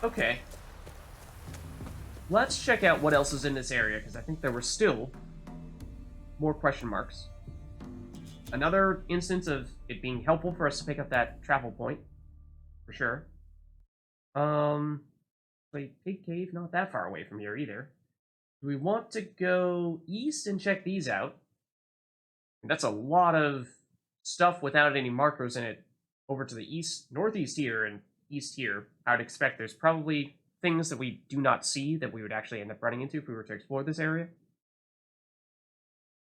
Okay. Let's check out what else is in this area, because I think there were still more question marks. Another instance of it being helpful for us to pick up that travel point, for sure. Wait, Pig Cave, not that far away from here either. Do we want to go east and check these out? That's a lot of stuff without any markers in it over to the east, northeast here, and east here. I would expect there's probably things that we do not see that we would actually end up running into if we were to explore this area.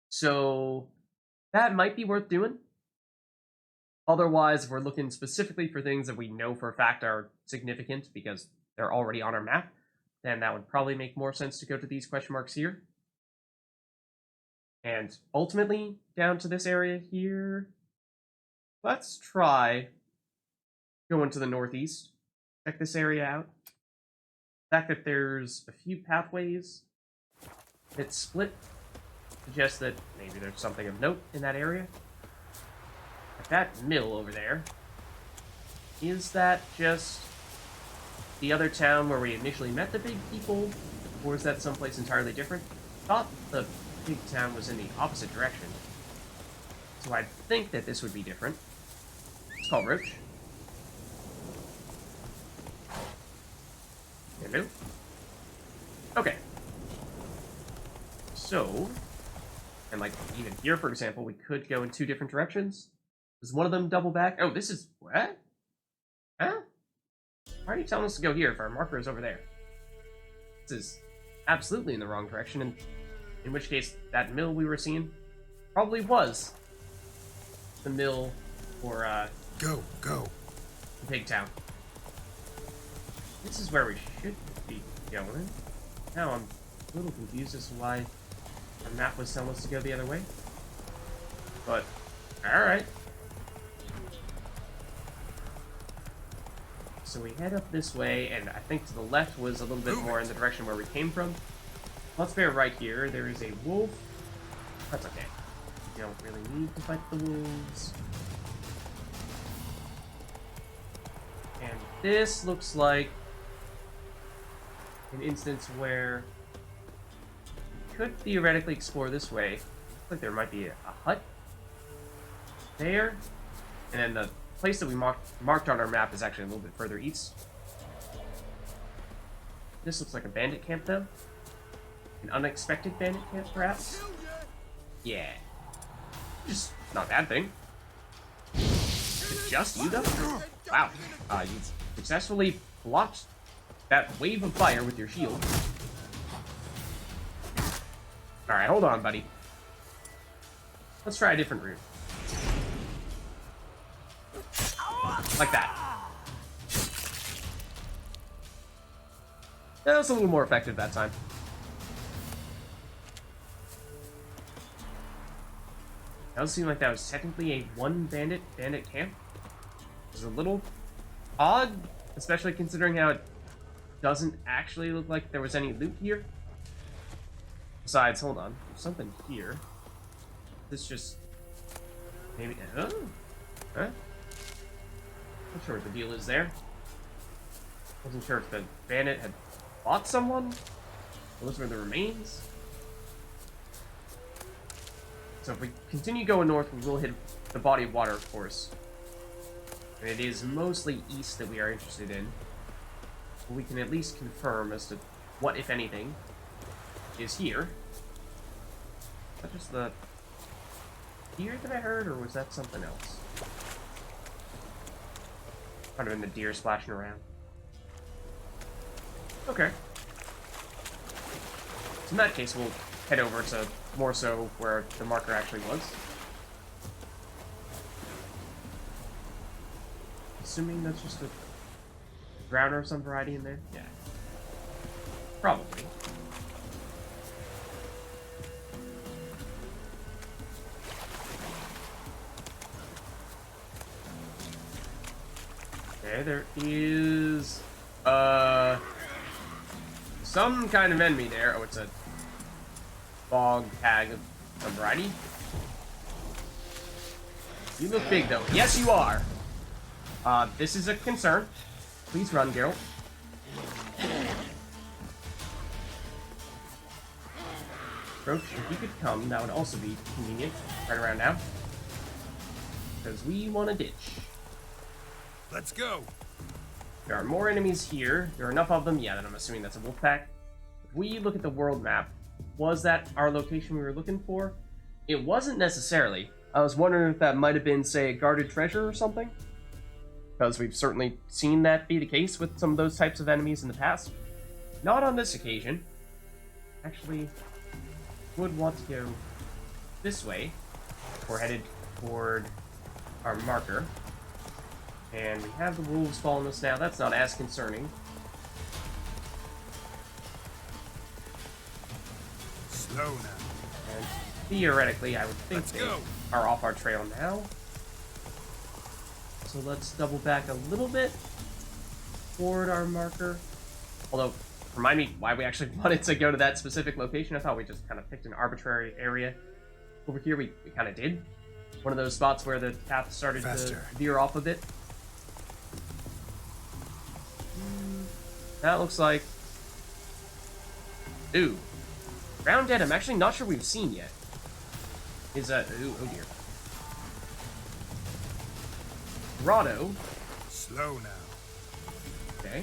So that might be worth doing. Otherwise, if we're looking specifically for things that we know for a fact are significant because they're already on our map, then that would probably make more sense to go to these question marks here. And ultimately, down to this area here, let's try going to the northeast. Check this area out. The fact that there's a few pathways that split suggests that maybe there's something of note in that area. Like that mill over there, is that just the other town where we initially met the big people, or is that someplace entirely different? I thought the big town was in the opposite direction, so I'd think that this would be different. It's called Roach. Hello? Okay. So, and like even here, for example, we could go in two different directions. Does one of them double back? Oh, this is... what? Huh? Why are you telling us to go here if our marker is over there? This is absolutely in the wrong direction, and in which case, that mill we were seeing probably was the mill for, Go. the Pig Town. This is where we should be going. Now I'm a little confused as to why our map was telling us to go the other way. But, alright. So we head up this way, and I think to the left was a little bit more in the direction where we came from. Let's bear right here. There is a wolf. That's okay. We don't really need to fight the wolves. And this looks like an instance where we could theoretically explore this way. Looks like there might be a hut there. And then the place that we marked on our map is actually a little bit further east. This looks like a bandit camp, though. An unexpected bandit camp, perhaps? Yeah. Just not a bad thing. Is it just you, though? Wow. You successfully blocked that wave of fire with your shield. Alright, hold on, buddy. Let's try a different route. Like that. That was a little more effective that time. That does seem like that was technically a one bandit camp. Which is a little odd, especially considering how it doesn't actually look like there was any loot here. Besides, hold on, there's something here. This just maybe huh? Not sure what the deal is there. Wasn't sure if the bandit had fought someone. Those were the remains. So if we continue going north, we will hit the body of water, of course. And it is mostly east that we are interested in. But we can at least confirm as to what, if anything, is here. Is that just the deer that I heard, or was that something else? Might have been the deer splashing around. Okay. So in that case, we'll head over to more so where the marker actually was. Assuming that's just a browner of some variety in there? Yeah. Probably. Okay, there is some kind of enemy there. Oh, it's a bog hag of some variety. You look big though. Yes, you are. This is a concern. Please run, Geralt. Roach, if you could come, that would also be convenient. Right around now. Because we want to ditch. Let's go. There are more enemies here. There are enough of them. Yeah, then I'm assuming that's a wolf pack. If we look at the world map, was that our location we were looking for? It wasn't necessarily. I was wondering if that might have been, say, a guarded treasure or something. Because we've certainly seen that be the case with some of those types of enemies in the past. Not on this occasion. Actually, would want to go this way. We're headed toward our marker. And we have the wolves following us now. That's not as concerning. Slow now. And theoretically, I would think they are off our trail now. So let's double back a little bit toward our marker. Although, remind me why we actually wanted to go to that specific location. I thought we just kind of picked an arbitrary area. Over here, we kind of did. One of those spots where the path started to veer off a bit. That looks like... Ooh. Ground dead, I'm actually not sure we've seen yet. Is that... Ooh, oh dear. GROTTO. Slow now. Okay.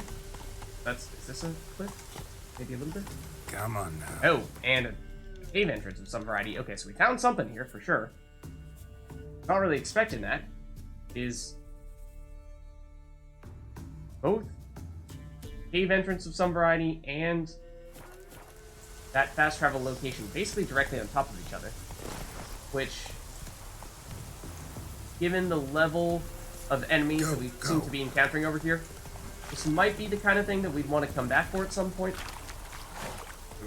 Is this a cliff? Maybe a little bit? Come on now. Oh, and a cave entrance of some variety. Okay, so we found something here, for sure. Not really expecting that. Is... both cave entrance of some variety and that fast travel location basically directly on top of each other. Which, given the level of enemies that we seem to be encountering over here, this might be the kind of thing that we'd want to come back for at some point.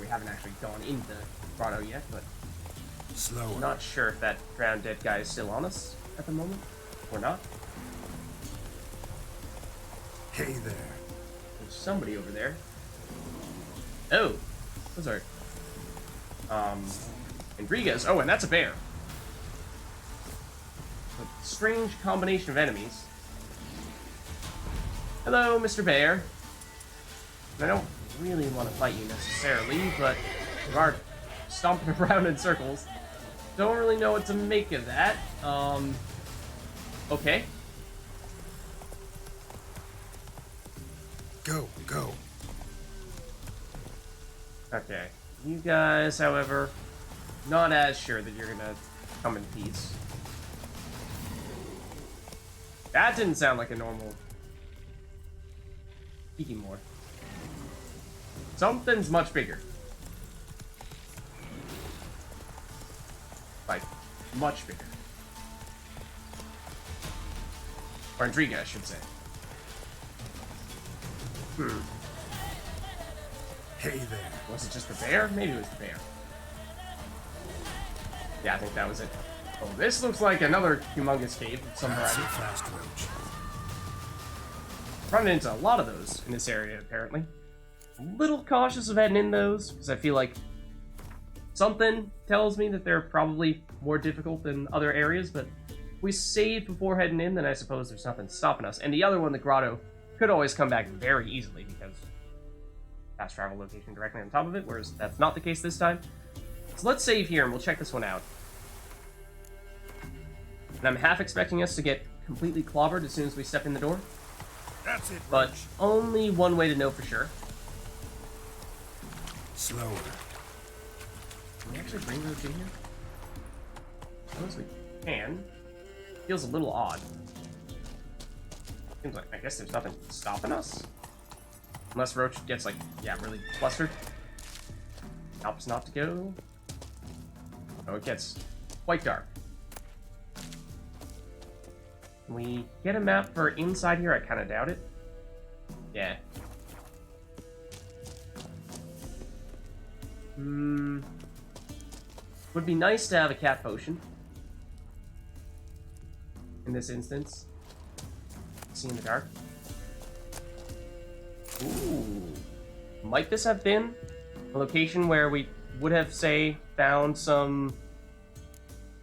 We haven't actually gone into GROTTO yet, but I'm not sure if that drowned dead guy is still on us at the moment, or not. Hey there. There's somebody over there. Oh, those are Enriquez. Oh, and that's a bear. A strange combination of enemies. Hello, Mr. Bear. I don't really want to fight you necessarily, but you are stomping around in circles. Don't really know what to make of that. Okay. Go. Okay. You guys, however, not as sure that you're gonna come in peace. That didn't sound like a normal Kikimor. Something's much bigger. Like, much bigger. Or Intriga, I should say. Hey there. Was it just the bear? Maybe it was the bear. Yeah, I think that was it. Oh, this looks like another humongous cave of some variety. Fast, Roach. Running into a lot of those in this area, apparently. A little cautious of heading in those, because I feel like something tells me that they're probably more difficult than other areas, but if we save before heading in, then I suppose there's nothing stopping us. And the other one, the GROTTO, could always come back very easily, because fast travel location directly on top of it, whereas that's not the case this time. So let's save here, and we'll check this one out. And I'm half expecting us to get completely clobbered as soon as we step in the door. That's it, But only one way to know for sure. Slower. Can we actually bring Roach in here? I suppose we can. Feels a little odd. Seems like, I guess there's nothing stopping us? Unless Roach gets, like, yeah, really flustered. Helps not to go. Oh, it gets quite dark. Can we get a map for inside here? I kind of doubt it. Yeah. Would be nice to have a cat potion. In this instance. See in the dark. Ooh. Might this have been a location where we would have, say, found some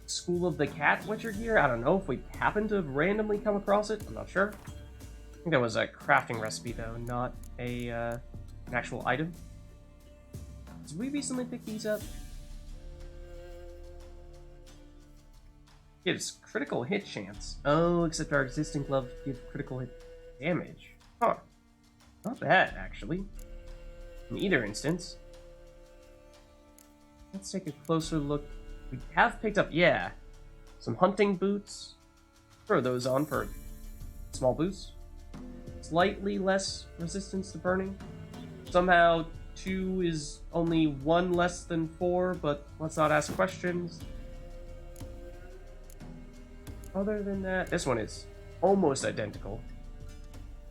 School of the Cat Witcher gear? I don't know if we happened to randomly come across it. I'm not sure. I think that was a crafting recipe, though, not a an actual item. Did we recently pick these up? Gives critical hit chance. Oh, except our existing gloves give critical hit damage. Huh. Not bad, actually. In either instance. Let's take a closer look. We have picked up, yeah, some hunting boots. Throw those on for a small boost. Slightly less resistance to burning. Somehow 2 is only 1 less than 4, but let's not ask questions. Other than that, this one is almost identical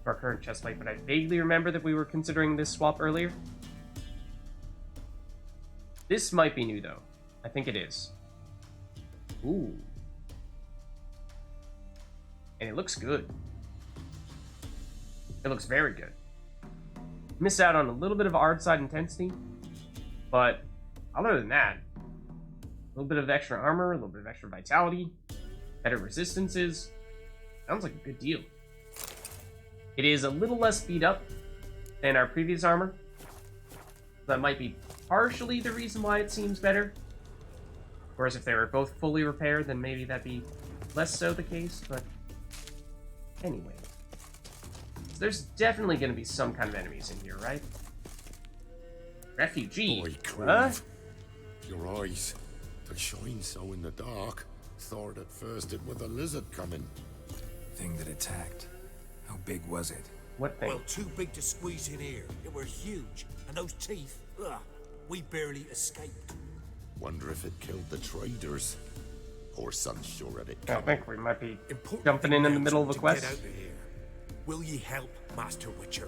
to our current chestplate, but I vaguely remember that we were considering this swap earlier. This might be new, though. I think it is. Ooh. And it looks good. It looks very good. Missed out on a little bit of hard side intensity, but other than that, a little bit of extra armor, a little bit of extra vitality, better resistances. Sounds like a good deal. It is a little less beat up than our previous armor. That might be partially the reason why it seems better. Of course, if they were both fully repaired, then maybe that'd be less so the case, but anyway. So there's definitely going to be some kind of enemies in here, right? Refugee. Boy, Huh? Crove. Your eyes, they shine so in the dark. Thought at first it was a lizard coming. Thing that attacked. How big was it? What thing? Well, too big to squeeze in here. It were huge. And those teeth, ugh, we barely escaped. Wonder if it killed the traders. Poor son's sure at it. I think we might be Important jumping thing in the now, middle of a to quest. Get out of here. Will ye help, Master Witcher?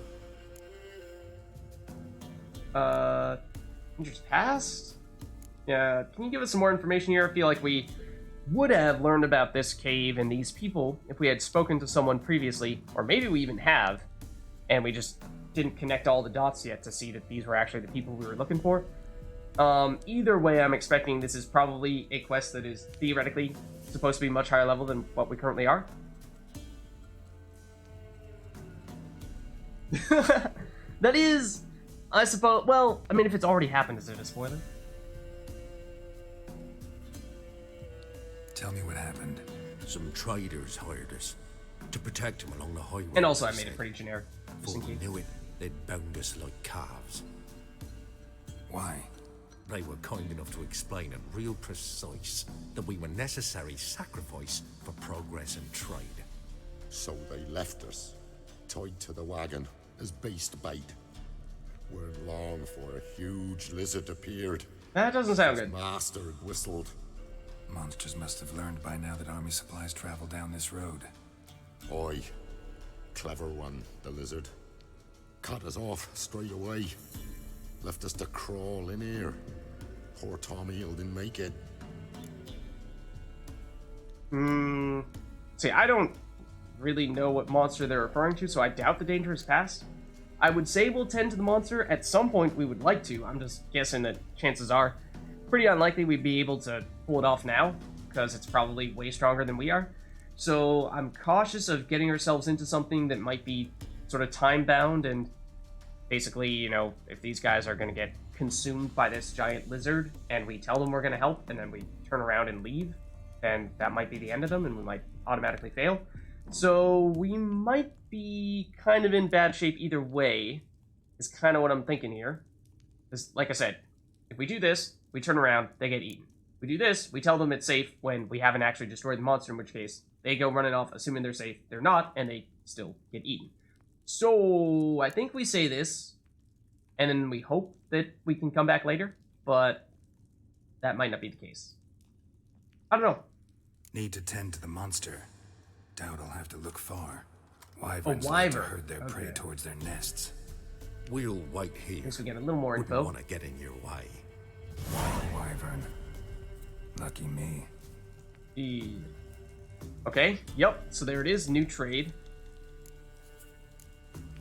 Dangerous past? Yeah, can you give us some more information here? I feel like we would have learned about this cave and these people if we had spoken to someone previously, or maybe we even have, and we just didn't connect all the dots yet to see that these were actually the people we were looking for. Either way, I'm expecting this is probably a quest that is theoretically supposed to be much higher level than what we currently are. That is, I suppose, well, I mean, if it's already happened, is it a spoiler? Tell me what happened. Some traders hired us to protect him along the highway. And also, I they made it said. pretty generic. Just in Before we case. knew it, they'd bound us like calves. Why? They were kind enough to explain it real precise that we were necessary sacrifice for progress and trade. So they left us, tied to the wagon as beast bait. Weren't long for a huge lizard appeared. That doesn't sound His good. master had whistled. Monsters must have learned by now that army supplies travel down this road. Oi, clever one, the lizard. Cut us off straight away. Left us to crawl in here. Poor Tommy didn't make it. See, I don't really know what monster they're referring to, so I doubt the dangerous past. I would say we'll tend to the monster. At some point, we would like to. I'm just guessing that chances are pretty unlikely we'd be able to pull it off now, because it's probably way stronger than we are. So I'm cautious of getting ourselves into something that might be sort of time-bound, and basically, you know, if these guys are going to get consumed by this giant lizard, and we tell them we're going to help, and then we turn around and leave, then that might be the end of them, and we might automatically fail. So we might be kind of in bad shape either way, is kind of what I'm thinking here. Because, like I said, if we do this, we turn around, they get eaten. We do this, we tell them it's safe when we haven't actually destroyed the monster, in which case they go running off, assuming they're safe. They're not, and they still get eaten. So I think we say this, and then we hope that we can come back later, but that might not be the case. I don't know. Need to tend to the monster. Doubt I'll have to look far. Wyverns like to wyvern. herd their prey Okay. towards their nests. We'll wait here. Guess we get a little more Wouldn't info. want to get in your way. Wyvern. Lucky me. Okay, yep, so there it is, new trade.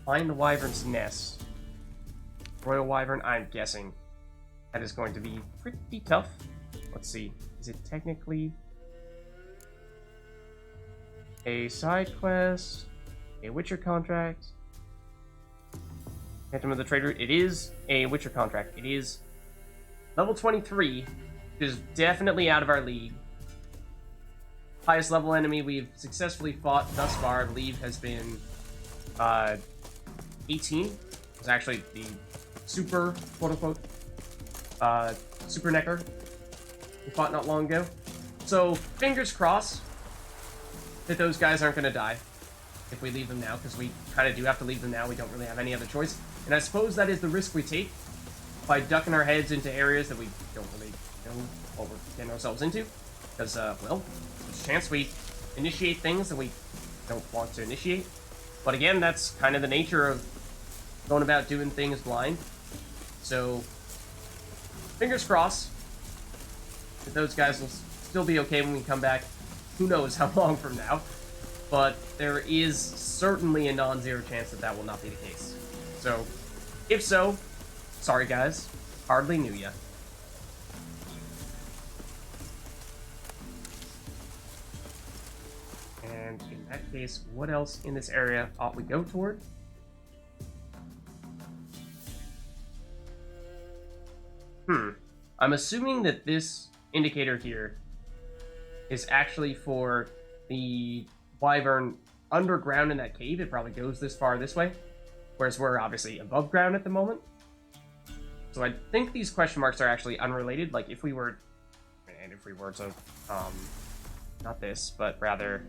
Find the wyvern's nest. Royal wyvern, I'm guessing that is going to be pretty tough. Let's see, is it technically a side quest, a Witcher contract, Phantom of the Trader? It is a Witcher contract. It is level 23, which is definitely out of our league. Highest level enemy we've successfully fought thus far, I believe, has been 18. It's actually the super, quote-unquote, super necker we fought not long ago. So, fingers crossed that those guys aren't going to die if we leave them now, because we kind of do have to leave them now. We don't really have any other choice. And I suppose that is the risk we take by ducking our heads into areas that we don't really know what we're getting ourselves into. Because, well, there's a chance we initiate things that we don't want to initiate. But again, that's kind of the nature of going about doing things blind. So, fingers crossed that those guys will still be okay when we come back. Who knows how long from now. But there is certainly a non-zero chance that that will not be the case. So, if so, sorry guys, hardly knew ya. And in that case, what else in this area ought we go toward? I'm assuming that this indicator here is actually for the wyvern underground in that cave. It probably goes this far this way, whereas we're obviously above ground at the moment. So I think these question marks are actually unrelated. Like if we were to, not this, but rather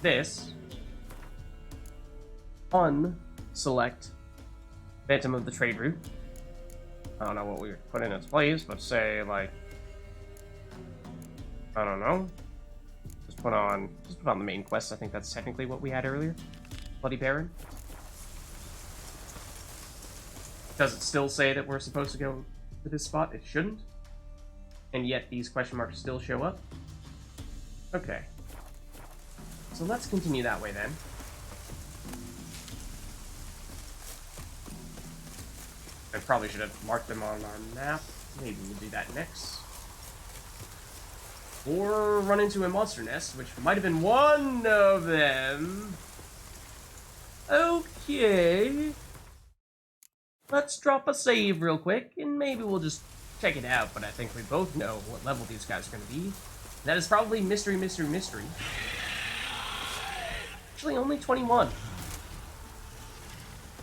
this, unselect Phantom of the Trade Route. I don't know what we would put in its place, but say, like, I don't know. Just put on the main quest. I think that's technically what we had earlier. Bloody Baron. Does it still say that we're supposed to go to this spot? It shouldn't. And yet these question marks still show up. Okay. So let's continue that way then. I probably should have marked them on our map. Maybe we'll do that next. Or run into a monster nest, which might have been one of them. Okay. Let's drop a save real quick, and maybe we'll just check it out, but I think we both know what level these guys are going to be. That is probably mystery, mystery, mystery. Actually, only 21.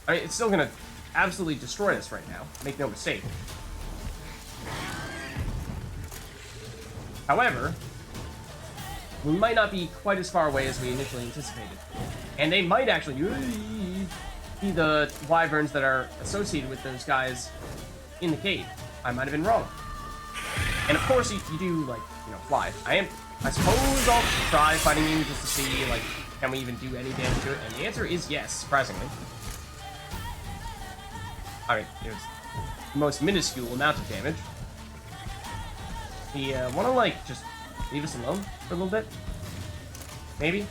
I mean, it's still going to absolutely destroy us right now. Make no mistake. However, we might not be quite as far away as we initially anticipated. And they might actually be the wyverns that are associated with those guys in the cave. I might have been wrong. And of course, you do, like, you know, fly. I suppose I'll try fighting you just to see, like, can we even do any damage to it? And the answer is yes, surprisingly. I mean, it was the most minuscule amount of damage. Want to, like, just leave us alone for a little bit? Maybe?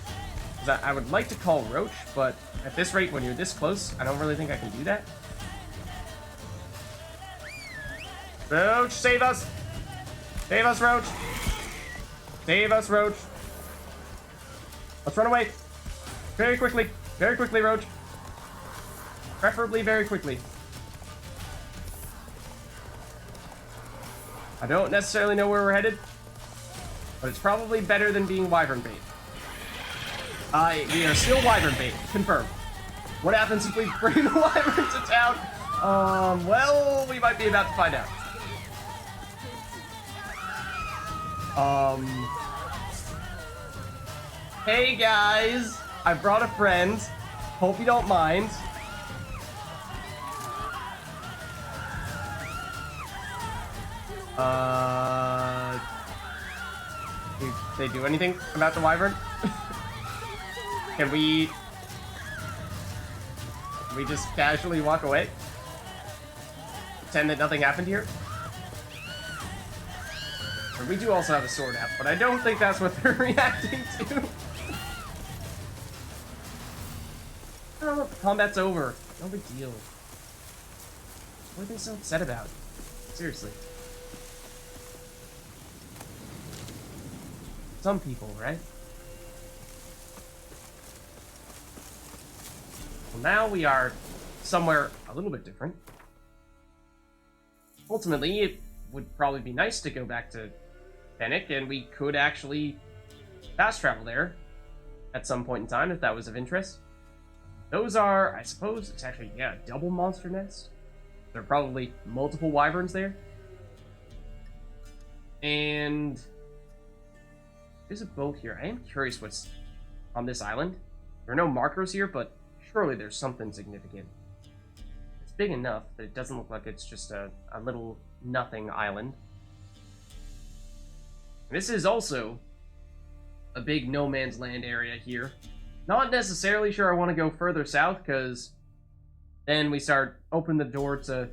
Because I would like to call Roach, but at this rate, when you're this close, I don't really think I can do that. Roach, save us! Save us, Roach! Save us, Roach! Let's run away! Very quickly! Very quickly, Roach! Preferably very quickly. I don't necessarily know where we're headed, but it's probably better than being wyvern bait. We are still wyvern bait, confirmed. What happens if we bring the wyvern to town? Well, we might be about to find out. Hey guys, I brought a friend. Hope you don't mind. Did they do anything about the wyvern? Can we just casually walk away? Pretend that nothing happened here? Or we do also have a sword out, but I don't think that's what they're reacting to. Oh, the combat's over. No big deal. What are they so upset about? Seriously. Some people, right? Well, now we are somewhere a little bit different. Ultimately, it would probably be nice to go back to Fennec, and we could actually fast travel there at some point in time if that was of interest. Those are, I suppose, it's actually, yeah, a double monster nest. There are probably multiple wyverns there. And there's a boat here. I am curious what's on this island. There are no markers here, but surely there's something significant. It's big enough that it doesn't look like it's just a little nothing island. This is also a big no man's land area here. Not necessarily sure I want to go further south, because then we start opening the door to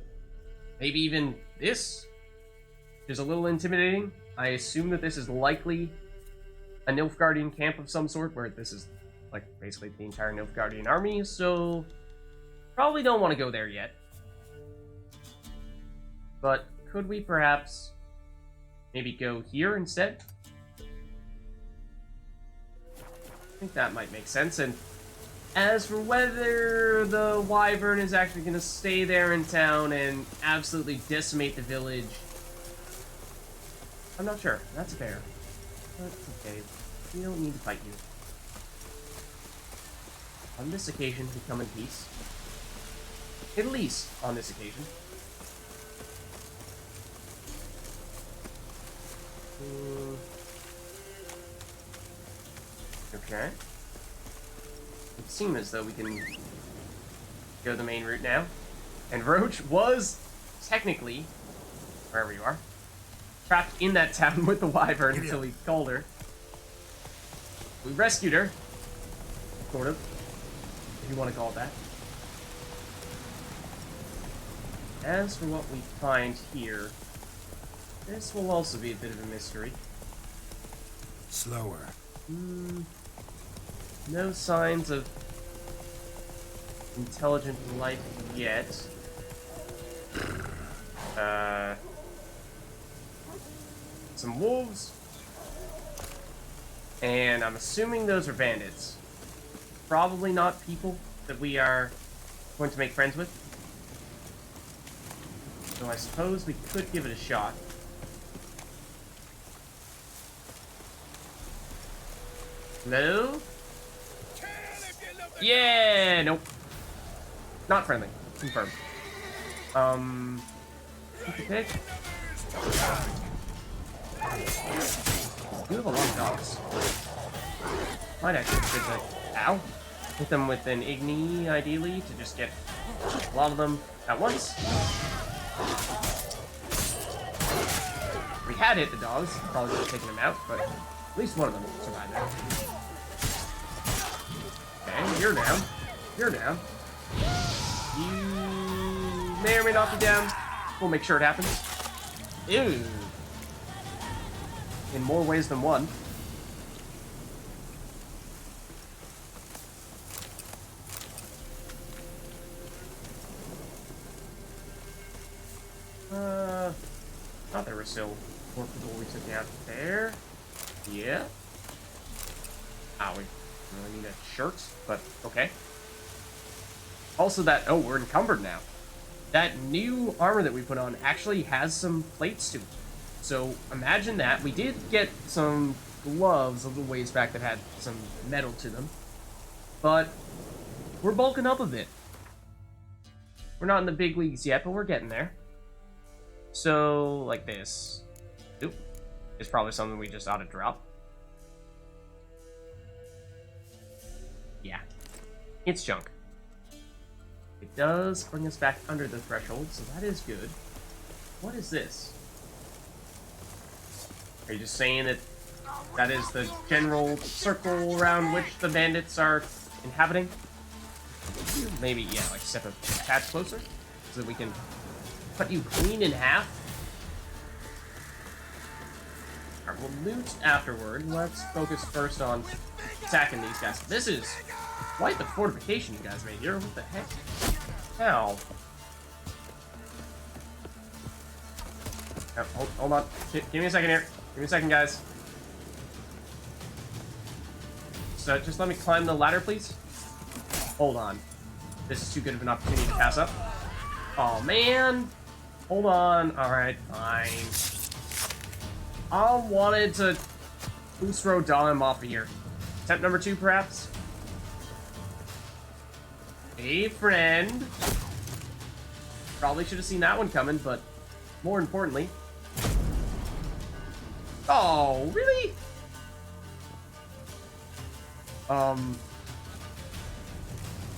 maybe even this. Which is a little intimidating. I assume that this is likely a Nilfgaardian camp of some sort, where this is like basically the entire Nilfgaardian army, so probably don't want to go there yet. But could we perhaps maybe go here instead? I think that might make sense. And as for whether the wyvern is actually going to stay there in town and absolutely decimate the village, I'm not sure. That's fair. That's okay. We don't need to fight you. On this occasion, we come in peace. At least on this occasion. Okay. It seems as though we can go the main route now. And Roach was technically, wherever you are, trapped in that town with the wyvern until he called her. We rescued her. Sort of. If you want to call it that. As for what we find here, this will also be a bit of a mystery. Slower. No signs of intelligent life yet. Some wolves. And I'm assuming those are bandits. Probably not people that we are going to make friends with. So I suppose we could give it a shot. Hello? Yeah, nope. Not friendly. Confirmed. Pick. You have a lot of dogs. Might actually fit that. Ow. Hit them with an Igni, ideally, to just get a lot of them at once. We had hit the dogs, probably would have taken them out, but at least one of them survived that. Okay, you're down. You're down. You may or may not be down. We'll make sure it happens. Ew. In more ways than one. Thought there were still more people we took out there. Yeah. Ah, we really need a shirt, but okay. Also that, oh, we're encumbered now. That new armor that we put on actually has some plates to it. So imagine that. We did get some gloves a little ways back that had some metal to them. But we're bulking up a bit. We're not in the big leagues yet, but we're getting there. So, like this. Oop. It's probably something we just ought to drop. Yeah. It's junk. It does bring us back under the threshold, so that is good. What is this? Are you just saying that that is the general circle around which the bandits are inhabiting? Maybe, yeah, like step a tad closer so that we can cut you clean in half. Alright, we'll loot afterward. Let's focus first on attacking these guys. This is quite the fortification you guys made here. What the heck? Ow. Oh, hold on. Give me a second here. Give me a second, guys. So just let me climb the ladder, please. Hold on. This is too good of an opportunity to pass up. Oh, man. Hold on. Alright, fine. I wanted to boost throw Dom off of here. Attempt number 2, perhaps? Hey, friend. Probably should have seen that one coming, but more importantly... Oh, really? I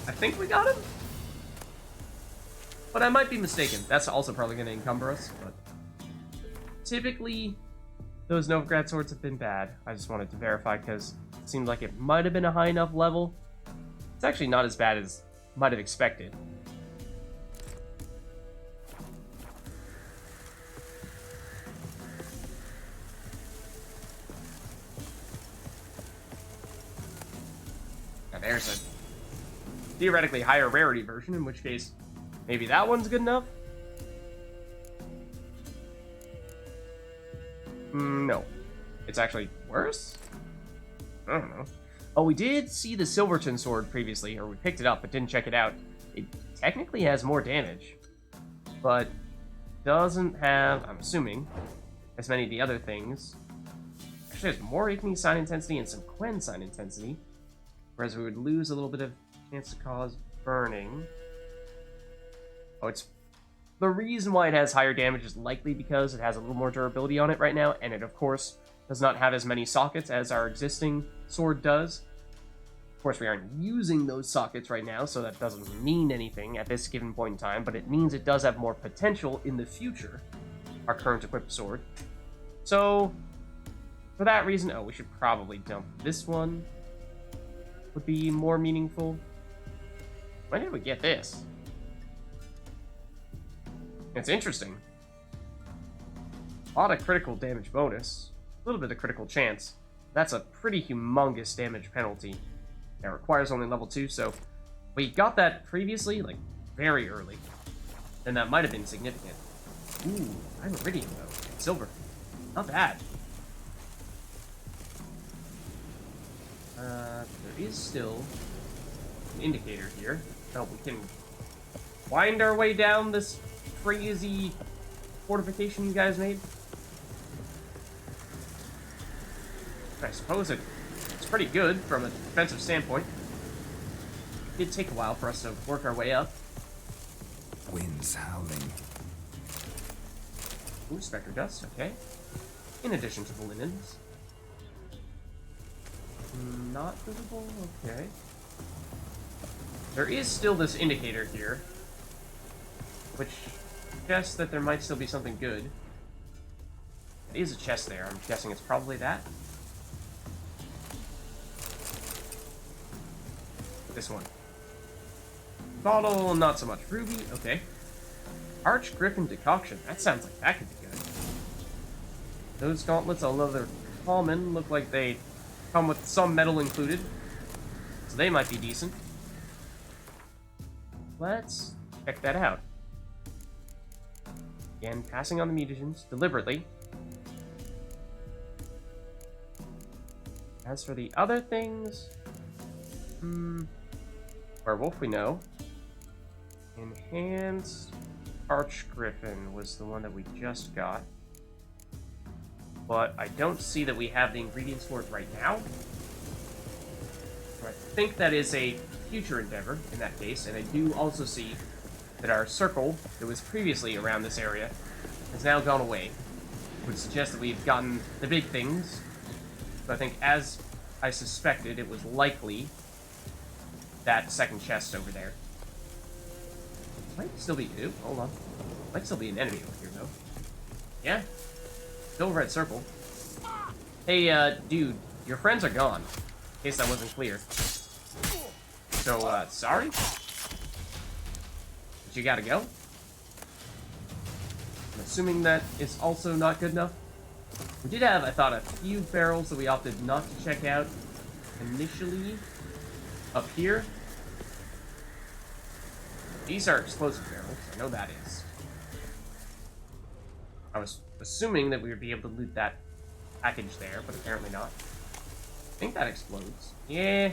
think we got him? But I might be mistaken. That's also probably going to encumber us, but... Typically, those Novigrad swords have been bad. I just wanted to verify because it seemed like it might have been a high enough level. It's actually not as bad as might have expected. Now there's a theoretically higher rarity version, in which case maybe that one's good enough? No. It's actually worse? I don't know. Oh, we did see the Silverton sword previously, or we picked it up but didn't check it out. It technically has more damage, but doesn't have, I'm assuming, as many of the other things. Actually has more Igni sign intensity and some Quen sign intensity, whereas we would lose a little bit of chance to cause burning. Oh, it's... The reason why it has higher damage is likely because it has a little more durability on it right now, and it, of course, does not have as many sockets as our existing sword does. Of course, we aren't using those sockets right now, so that doesn't mean anything at this given point in time, but it means it does have more potential in the future, our current equipped sword. So, for that reason... Oh, we should probably dump this one. Would be more meaningful. When did we get this? It's interesting. A lot of critical damage bonus. A little bit of critical chance. That's a pretty humongous damage penalty. That requires only level 2, so... We got that previously, like, very early. Then that might have been significant. Ooh, I'm iridium, though. Silver. Not bad. There is still an indicator here. Oh, we can wind our way down this crazy fortification you guys made. I suppose it's pretty good from a defensive standpoint. It did take a while for us to work our way up. Winds howling. Ooh, Spectre Dust, okay. In addition to the linens. Not visible, okay. There is still this indicator here, which suggests that there might still be something good. There is a chest there. I'm guessing it's probably that. This one. Bottle, not so much. Ruby, okay. Arch Griffin Decoction. That sounds like that could be good. Those gauntlets, although they're common, look like they come with some metal included. So they might be decent. Let's check that out. Again, passing on the mutagens deliberately. As for the other things... Werewolf, we know. Enhanced Arch Griffin was the one that we just got. But I don't see that we have the ingredients for it right now. So I think that is a future endeavor in that case, and I do also see that our circle that was previously around this area has now gone away, which suggests that we've gotten the big things. So I think, as I suspected, it was likely that second chest over there. Might still be... Ooh, hold on. Might still be an enemy over here, though. Yeah. Still a red circle. Hey, dude, your friends are gone. In case that wasn't clear. So, sorry? But you gotta go? I'm assuming that is also not good enough. We did have, I thought, a few barrels that we opted not to check out initially. Up here. These are explosive barrels. I know that is. I was assuming that we would be able to loot that package there, but apparently not. I think that explodes. Yeah.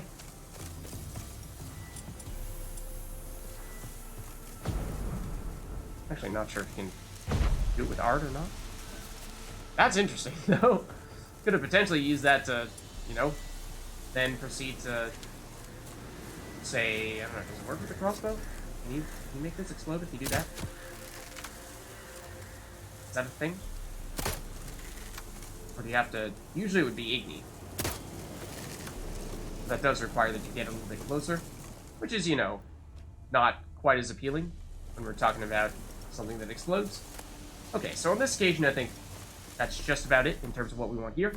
Actually, not sure if you can do it with art or not. That's interesting, though. Could have potentially used that to, you know, then proceed to say, I don't know, does it work with the crossbow? Can you make this explode if you do that? Is that a thing? Or do you have to... Usually it would be Igni. That does require that you get a little bit closer, which is, you know, not quite as appealing when we're talking about something that explodes. Okay, so on this occasion, I think that's just about it in terms of what we want here.